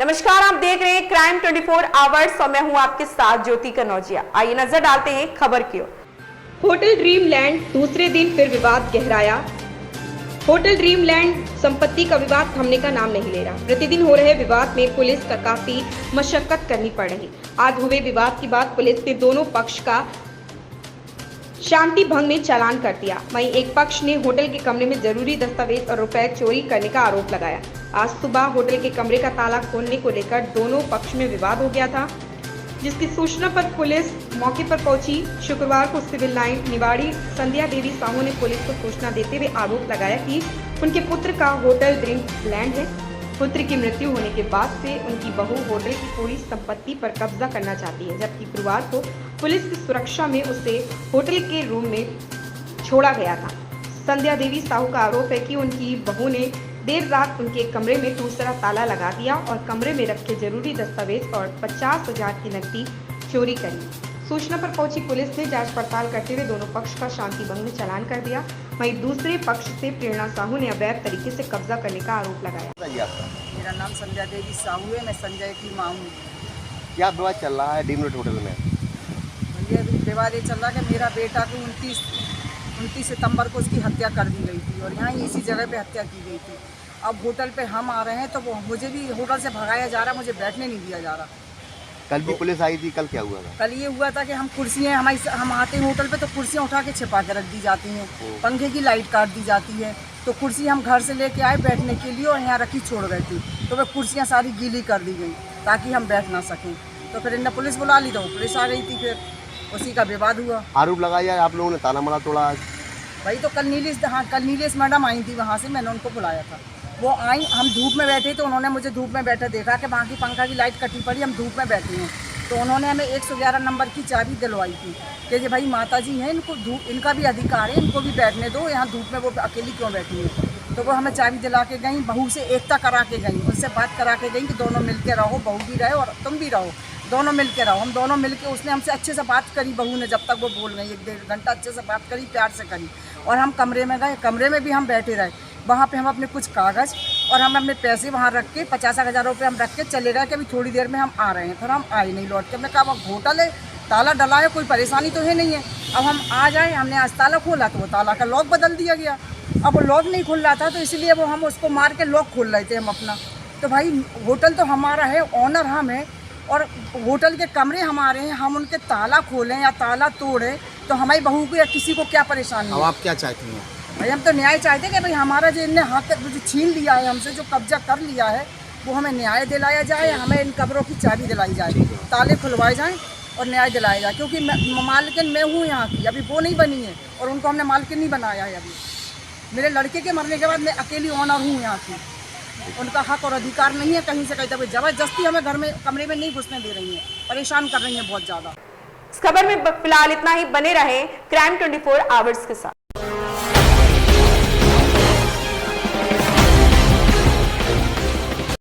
नमस्कार, आप देख रहे हैं क्राइम 24 आवर्स और मैं हूं आपके साथ ज्योति कनौजिया। आइए नजर डालते हैं खबर की ओर। होटल ड्रीमलैंड दूसरे दिन फिर विवाद गहराया। होटल ड्रीमलैंड संपत्ति का विवाद थमने का नाम नहीं ले रहा। प्रतिदिन हो रहे विवाद में पुलिस का काफी मशक्कत करनी पड़ रही। आज हुए विवाद के बाद पुलिस ने दोनों पक्ष का शांति भंग में चालान कर दिया। वहीं एक पक्ष ने होटल के कमरे में जरूरी दस्तावेज और रुपए चोरी करने का आरोप लगाया। आज सुबह होटल के कमरे का ताला खोलने को लेकर दोनों पक्ष में विवाद हो गया था, जिसकी सूचना पर पुलिस मौके पर पहुंची। शुक्रवार को सिविल लाइन निवाड़ी संध्या देवी साहू ने पुलिस को सूचना देते हुए आरोप लगाया कि उनके पुत्र का होटल ड्रीमलैंड है। पुत्र की मृत्यु होने के बाद से उनकी बहू होटल की पूरी संपत्ति पर कब्जा करना चाहती है, जबकि गुरुवार को पुलिस की सुरक्षा में उसे होटल के रूम में छोड़ा गया था। संध्या देवी साहू का आरोप है कि उनकी बहू ने देर रात उनके कमरे में दूसरा ताला लगा दिया और कमरे में रखे जरूरी दस्तावेज और 50,000 की नकदी चोरी करी। सूचना पर पहुंची पुलिस ने जांच पड़ताल करते हुए दोनों पक्ष का शांति भंग में चालान कर दिया। वहीं दूसरे पक्ष से प्रेरणा साहू ने अवैध तरीके से कब्जा करने का आरोप लगाया। मेरा नाम संध्या देवी साहू है, मैं संजय की माँ हूँ। क्या विवाद चल रहा है ड्रीमलैंड होटल में? ये विवाद ये चल रहा है कि मेरा बेटा को 29 सितंबर को उसकी हत्या कर दी गई थी और यहाँ इसी जगह पे हत्या की गई थी। अब होटल पे हम आ रहे हैं तो मुझे भी होटल से भगाया जा रहा, मुझे बैठने नहीं दिया जा रहा। कल भी पुलिस आई थी, कल क्या हुआ था? कल ये हुआ था कि हम कुर्सियाँ हम आते हैं होटल पे तो कुर्सियाँ उठा के छिपा के रख दी जाती हैं, पंखे की लाइट काट दी जाती है। तो कुर्सी हम घर से लेके आए बैठने के लिए और यहाँ रखी छोड़ गई थी, तो वह कुर्सियाँ सारी गीली कर दी गई ताकि हम बैठ ना सकें। तो फिर इन्हें पुलिस बुला ली, तो पुलिस आ गई थी, फिर उसी का विवाद हुआ। आरोप लगाया आप लोगों ने ताला मारा तोड़ा आज? भाई तो कल नीलेश मैडम आई थी, वहाँ से मैंने उनको बुलाया था। वो आई, हम धूप में बैठे तो उन्होंने मुझे धूप में बैठे देखा कि वहाँ की पंखा की लाइट कटी पड़ी, हम धूप में बैठे हैं। तो उन्होंने हमें 111 नंबर की चाबी दिलवाई थी कि भाई माता जी हैं, इनको धूप, इनका भी अधिकार है, इनको भी बैठने दो, यहाँ धूप में वो अकेली क्यों बैठी है। तो वो हमें चाबी दिला के गई, बहू से एकता करा के गई, उनसे बात करा के गई कि दोनों मिल के रहो, बहू भी रहे और तुम भी रहो, दोनों मिल के रहो। हम दोनों मिल के, उसने हमसे अच्छे से बात करी, बहू ने, जब तक वो बोल गई 1-1.5 घंटा अच्छे से बात करी, प्यार से करी। और हम कमरे में गए, कमरे में भी हम बैठे रहे। वहाँ पे हम अपने कुछ कागज़ और हम अपने पैसे वहाँ रख के 50,000 रुपये हम रख के चले गए कि अभी थोड़ी देर में हम आ रहे हैं। फिर हम आए नहीं लौट के। हमने कहा वो होटल है, ताला डला है, कोई परेशानी तो है नहीं है, अब हम आ जाए। हमने आज ताला खोला तो वो ताला का लॉक बदल दिया गया। अब वो लॉक नहीं खुल रहा था तो इसलिए वो हम उसको मार के लॉक खोल रहे थे हम अपना। तो भाई होटल तो हमारा है, ऑनर हम है और होटल के कमरे हमारे हैं, हम उनके ताला खोलें या ताला तोड़ें तो हमारी बहू को या किसी को क्या परेशानी है? अब आप क्या चाहती हैं? भाई हम तो न्याय चाहते हैं कि भाई हमारा जो इनने हक जो छीन लिया है हमसे, जो कब्जा कर लिया है, वो हमें न्याय दिलाया जाए, हमें इन कब्रों की चाबी दिलाई जाए, ताले खुलवाए जाएं और न्याय दिलाया जाए। क्योंकि मालकिन मैं हूँ यहाँ की, अभी वो नहीं बनी है और उनको हमने मालकिन नहीं बनाया है। अभी मेरे लड़के के मरने के बाद मैं अकेली ओनर हूँ यहाँ की, उनका हक और अधिकार नहीं है कहीं से कहीं तक। जबरदस्ती हमें घर में कमरे में नहीं घुसने दे रही है, परेशान कर रही है बहुत ज़्यादा। इस खबर में फिलहाल इतना ही। बने रहें क्राइम 24 आवर्स के साथ।